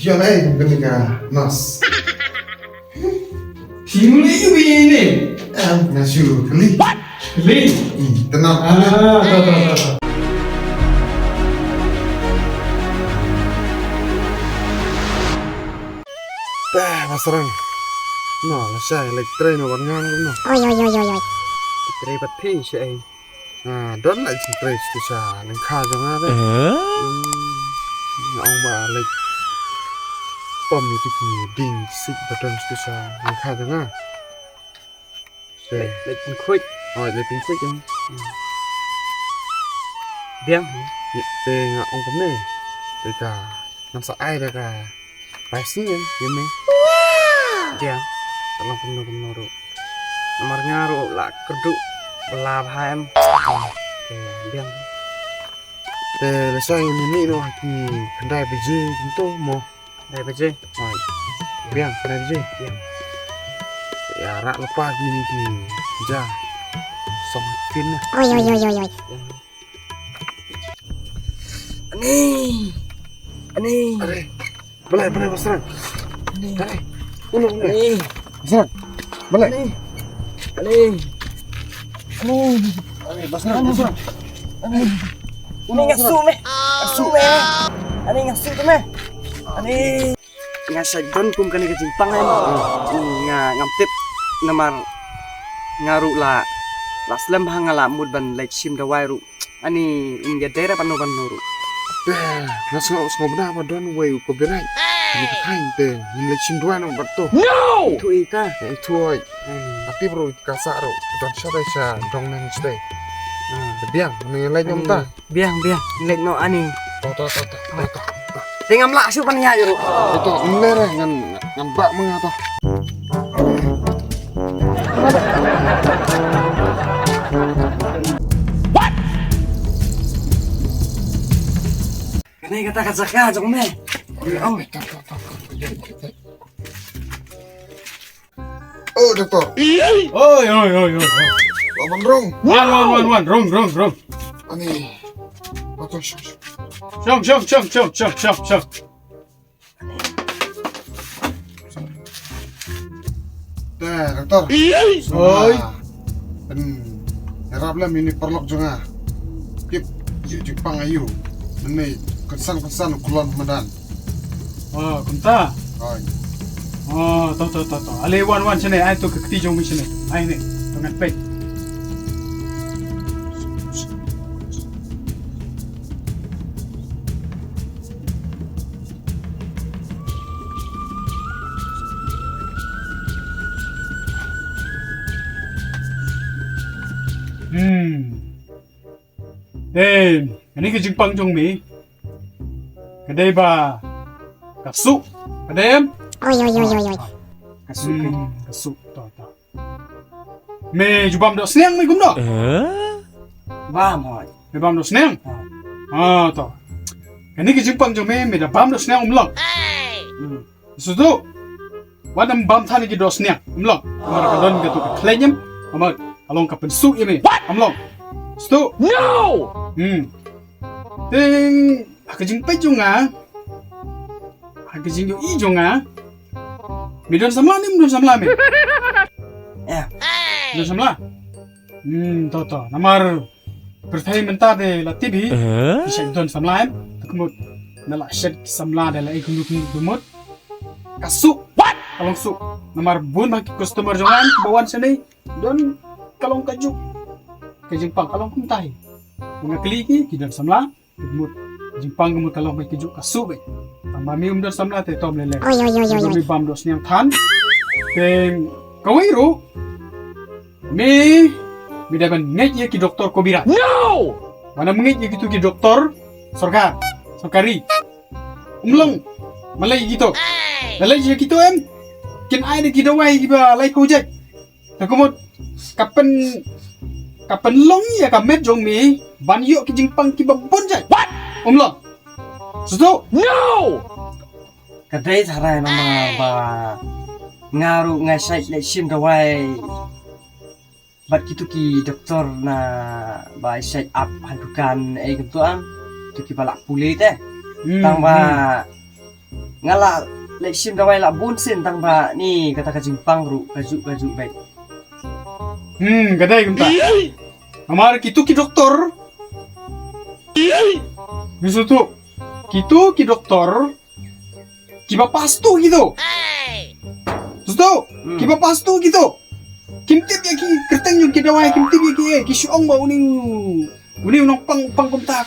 Iya lah, ketika nas. Mulai ini. Nasiru kali. Kali. Tenang. Tahu. Masaran. Nah, saya elektrik no bangan ko no. Oi. Tray bat phi siya. Don lại elektrik tu sa, nang kha jang ada. Ông bà lek pom ni tiki ding sik baton tu sa, nang kha jang a. Lại pin khuếch. Lek pin sik jang. Biang. Te nga ông kom ne. Te ka nam sa ai da ka. Pasti ya, me. Biang. Tolong penuh ru. Nomornya ru lah keduk belab HM. Biang. Te la sa ni no ki kendai biji gitu mo. Đây bây giờ. Biang, kendai biji. Biang. Ya rak lepas gini ki. Ja. Songkin. Oi. Ani. Boleh Basran. Ani. Uno. Basran. Boleh. Ani. Basran. Ani ngasu me. Ani ngasu tu me. Ani ngasai don kum kan ke Jepang em. Ngamtip namar ngaru la laslam hangala mud ban like sim da wairu. Ani inga daerah panu ru. Nasi benar apa don way copyright. Ini kain te, ini lecim dua no betul. No. Itu ita. Itu ay. Tapi bro kasar ro. Don siapa sa dong nang stay. Biang, ini lain nyom ta. Biang. Lek no ani. Toto. Tengam lah su pan ya ru. Itu nere ngan bak mengata. Ini kata kacaka jong me. Oh, dokter. Oi. Abang Rong. One. Wrong. Ani. Betul. Syong. Dokter. Oi. Harap lah ini perlok juga. Kip, Jepang ayu. Ini kesan kulon medan. Kunta. Oi. Tahu. Ale one sini, ai tu ke keti jong mi sini. Ai ni, dengan pek. Ini ke Jepang jong mi. Kedai ba kasuk. Kedai em. Oi. Kasuk. Tahu. Me jubam dok senang me gum dok. Bam hoi. Me bam dok senang. Tahu. Ini ke Jepang jong me dah bam dok senang umlong. Sudah. Wadam bam thani ke dok senang umlong. Amar kadon ke tu klenyem. Amar along ka pensuk ye me. Umlong. Sudah. No. Ting hakajing pe junga. Hakajing yo I junga. Midon samla me. Ya. Midon samla. Tahu. Namar berthai mentar de la TV. Bisa don samla em. Takmut nala shed samla de la ikun dumut. Kasuk. What? Kalong suk. Namar bun bagi customer jangan bawan sini. Don kalong kajuk. Kajingpang kalong kumtahi. Mga kliki kidon samla. Dumut. Jingpang kumut kalong may kajuk kasuk. Mami don samla te tom lele. Oi. Mi bam dos niang than. Teng kawairu. Mi dapat ngej ki doktor Kobira. No. Mana mengej gitu ki doktor Sorkari. Umlong. Malay gitu. Malay gitu em. Kin ai de ki dawai ki ba lai ko jek. Takumot kapan long ya kamet jong mi ban yo ki jingpang ki babon jek. What? Umlong. Sudah. No. Kadai sarai nama ba ngaru ngasai le sim dawai. Bat kitu ki doktor na ba set up hadukan gitu tu ki balak pulih teh. Tang ba ngala lek sim dawai la bunsin tang ba ni kata ka Jepang ru kaju baik. Gadai kumta. Amar kitu ki doktor. Bisu tu. Kitu ki doktor. Kiba pastu gitu. Susto, kiba pastu gitu. Kimtip ya ki kerteng yung kidawai kimtip ya ki syong ba uning unong pang kumta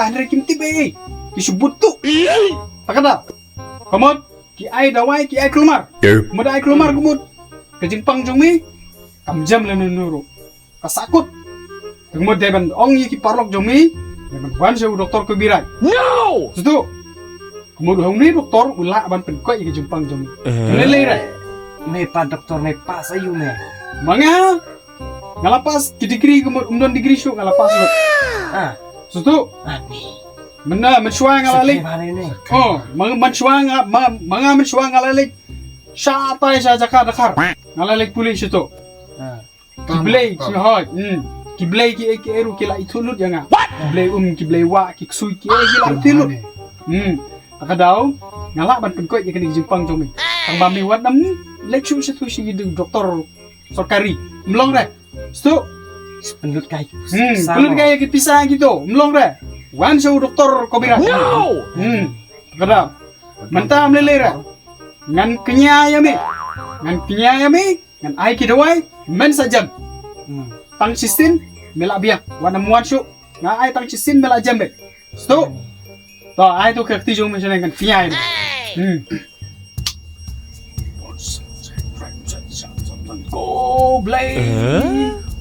henry kimtip ki subutu. Takada. Kamot ki ai dawai ki ai keluar. Mada ai keluar gumut. Kejingpang jongmi kamjam le nuru. Kasakut. Gumut deban ong ki parlok jongmi. Deban wan seu doktor ko birai. No! Susto. Gumut hong ni doktor ula ban penkoi ki jingpang jongmi. Lele ra. Me pa doktor me pa sayu me. Manga ngalapas ki degree gumut umdon degree syu ngalapas lo. Susto. Mana mensuang ngalalik. Oh, mensuang ngalalik. Siapa yang saja dakar ngalalik pulis itu. Kiblay ki hoy. Kiblay ki eru ki la itulut yang kiblay kiblay wa ki ksui ki la itulut. Akadaw ngalak ban penkoi yang kini Jepang jomi. Tang bami wat nam lecture situ si doktor Sorkari. Melong re. Stu. Penlut kai. Penlut kai ki pisah gitu. Melong re. Wan seu doktor kobira. No. Akadaw. Menta melele re. Ngan kenyayami. Ngan ai ki dawai men sajam. Tang sistin melak biak. Wana muan syu. Nga ai tang sistin melak jambe. Stu. To ai tu kerti jong men ngan kenyay. Go blay.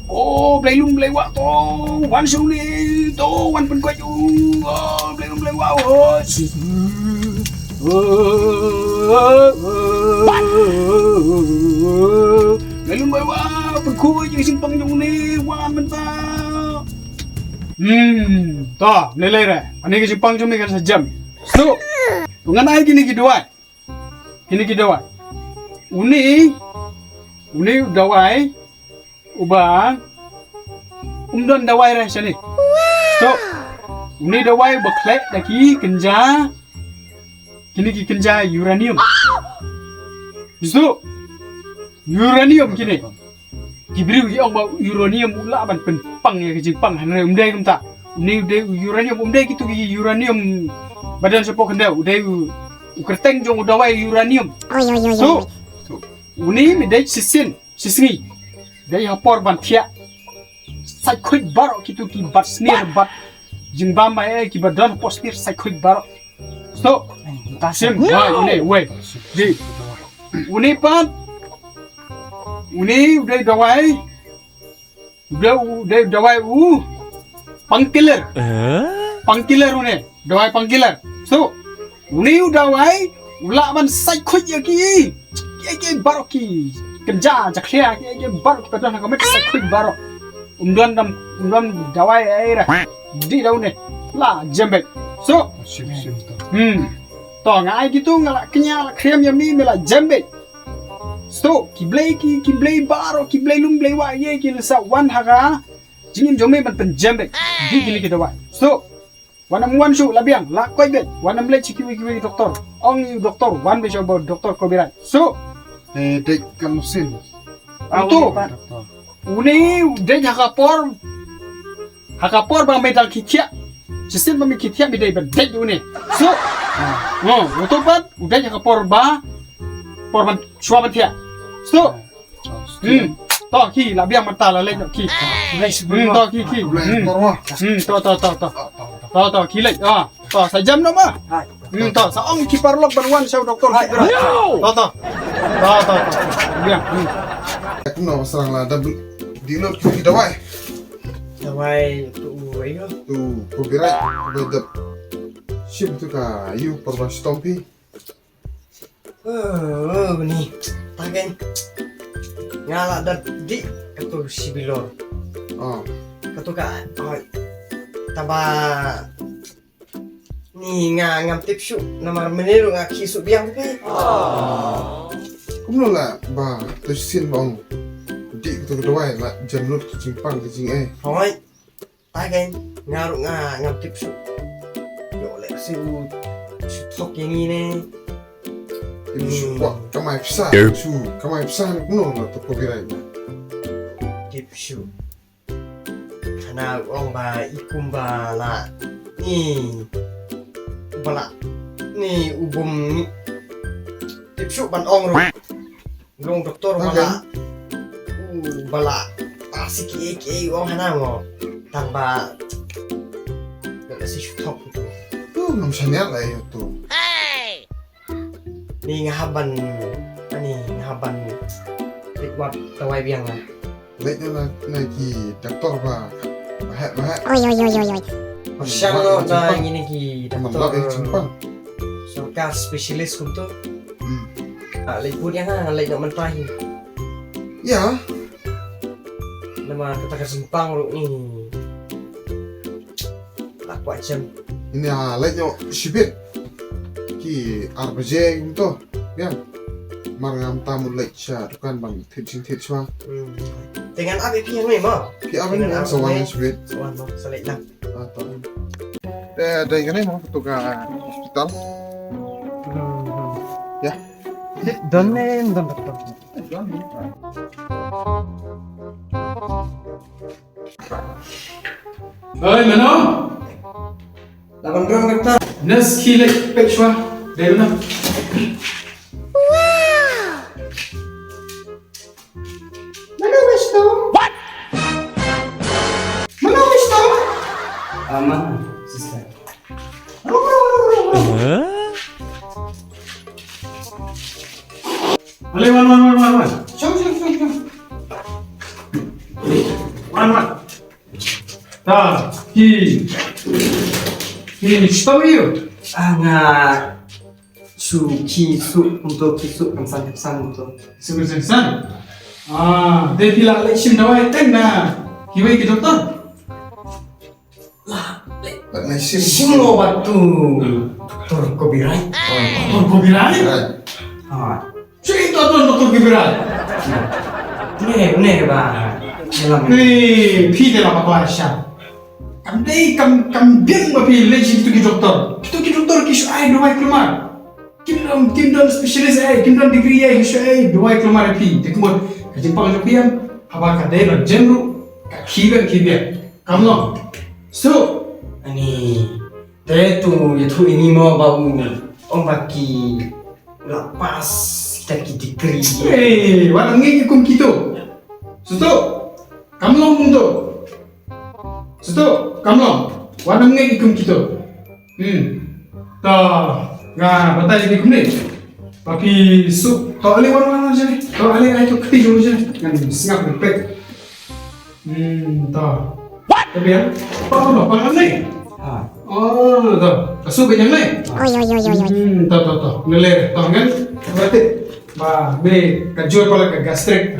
Oh, blay lum blay wa to. Wan syu ni to wan pen kwai. Oh, blay lum blay wa. Lalu bawa berkuah je simpang jong ni wan menta. Ta, lele re. Ani ke simpang jong ni kan sejam. So, tungan ai gini kidawai. Uni dawai ubang umdon dawai re sini. So, uni dawai baklek lagi kenja. Kini ki kenja uranium. Justru uranium kini. Kibriu ki ong ba uranium ula ban penpang ya ke Jepang hanre umdai kumta. Ni de uranium umdai kitu ki uranium badan sepo kendau udai ukerteng jong udawai uranium. So uni mi dai sisingi. Dai hapor ban thia. Sai khoi baro kitu ki bat snir bat jingbam mai ki badan postir sai khoi baro. So Tasim, wait. Di, uni pat, uni udah dawai pangkiller uni, dawai pangkiller. So, uni dawai ula man psycho ki baroki kerja jaklia ki barok pada nak kami psycho barok. Umdan dawai air, di daun la jembek. So, to ngai gitu ngalak kenya krem yami mela jambe so kiblay baro kiblay lumblay wa ye ki sa wan haga jingin jome ban pen jambe di gili kita wa so wanam wan shu labiang la koi bet wanam le chiki wi doktor ong doktor wan be show doktor kobirai so dek kamusin. Itu uni dek hakapor bang medal kitia sistem bang kitia bidai ban dek uni so itu kan udah jaga porban suapan dia. So, toh ki labiang mata lalai ki. Toh ki. Toh ki lek. Toh sajam nama. Toh saong ki parlok berwan saya doktor. Toh. Biang. Aku nak serang lah. Dah dealer kita dawai. Dawai tu ayo. Tu kopirai. Betul. Ship tu ka you porban stompi. Ni tagen ngala dat di katu sibilor. Katu ka taba ni ngam tipsu namar meniru kisu biang pe. Kumno lah ba tu sin bang. Di tu dawai lah jamnut kicing pang kicing Hoi. Tagen ngaru ngam tipsu. Yo lek siu tok yang ini Ibu suka kamai pisa. Su kamai pisa ni kuno na to copyright. Tipsu. Karena orang ba ikum ba la ni bala ni ubum tipsu ban ong ro. Long doktor bala. Bala asik ke orang hana ngo tanpa gak kasih stop itu. Tuh ngam sanyal lah ya tuh. Ni ngahaban likwat tawai biang lah. Leknya lagi doktor ba. Bahat. Masyang lo na ini ki Mandak yang doktor Jepang. surga spesialis untuk likwat yang lek nak menterahi. Ya, Nama kata Jepang lo ni tak kuat jam. ini leknya sibit. Ki RBJ gitu. Ya. Marngam tamu lek sya dukan bang titsin titswa. Dengan apa yang memang? Ki apa ni sawan sibit. Soal no, selek lah. Atau. Ada yang ni mau tukar hospital. Ya. Don doktor. Oi, Mano. Lapan gram doktor. Nas kilek pekshwa. Dari mana? Aman, sister. Alay, wan. Jom. Wan. Ta, ki tahu you? Untuk kisuk kesan untuk. Sebenarnya, dia bilang leksim dawai ten na, kiwai ke doktor. Naisim. Semua waktu doktor copyright. Doktor Kobirai? Siapa itu doktor Kobirai? Benar bah. Pi de la Malaysia. Kam biang bapi leksim tu ki doktor. Ki doktor ki syai dawai keluar. Kim dan spesialis kim dan degree syai dawai keluar pi. Tekmod kajimpang jopian, apa kadai jenru, kibian. Kamu so. Ani, tu ini mau bau om baki lepas kita degree. Walang ngayon kung kito. Susto, kamlong mundo. Susto, kamlong. Walang ngayon kung kito. Nga batay di kumne. Papi su, ali wan jani. Ali ay to kati jo jani. Ngan singap repek. Tapi ya, apa nih? Oh, kasuk kanyang lain. Nilai, kan? Berarti, be kajur pala ke gastrik.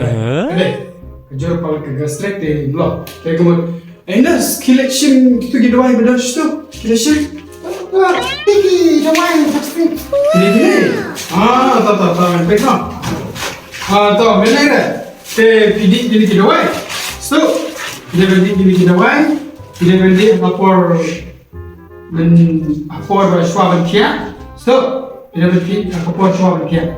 Kajur pala ke gastrik di blok. Kayak kemudian, endas kileksim gitu gidawai benar situ. Kileksim. Tinggi dawai gastrik. Ini. Baik no. Benar deh. Pidik gini gidawai. Situ. Dia berdik gini gidawai. Dia berdik apor schwaben kia. Stop. Dia berdik apor schwaben kia.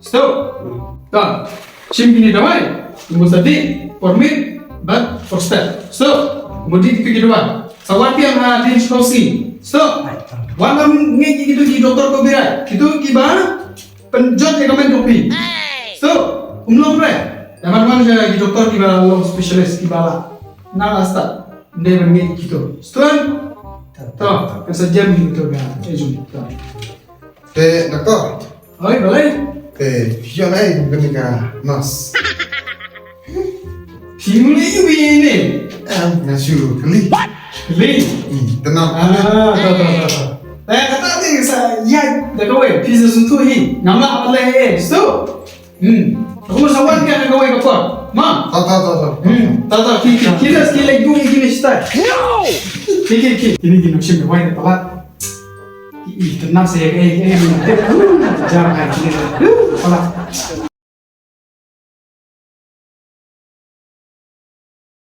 Stop. Dan gini dawai. Mustadi permit but for step. Stop. Kemudian itu gidawai. Sawan yang ada di Skoski. Stop. Walam ngaji gitu di dokter Kobirai. Itu gimana? Penjot yang komen kopi. Stop. Umlong re. Mana saya di dokter kibala lo spesialis kibala. Nalasta. Dia mengaji gitu. Setuan. Tahu. Kesejam gitu kan. Ejum. Dokter. Oi, boleh. Fion ay ketika nas. Himuli ini. Ngasu keli. Keli. Tenang. Tahu. Kata ni saya ya, dah kau pizza suntuk hi. Nama apa leh? So. Aku mau sawan kan kau apa? Ma. Tahu. Tahu. Kita sekali lagi gini start. No. Ini nuksim kau ini pelat. Tenang saya jangan. Pelat.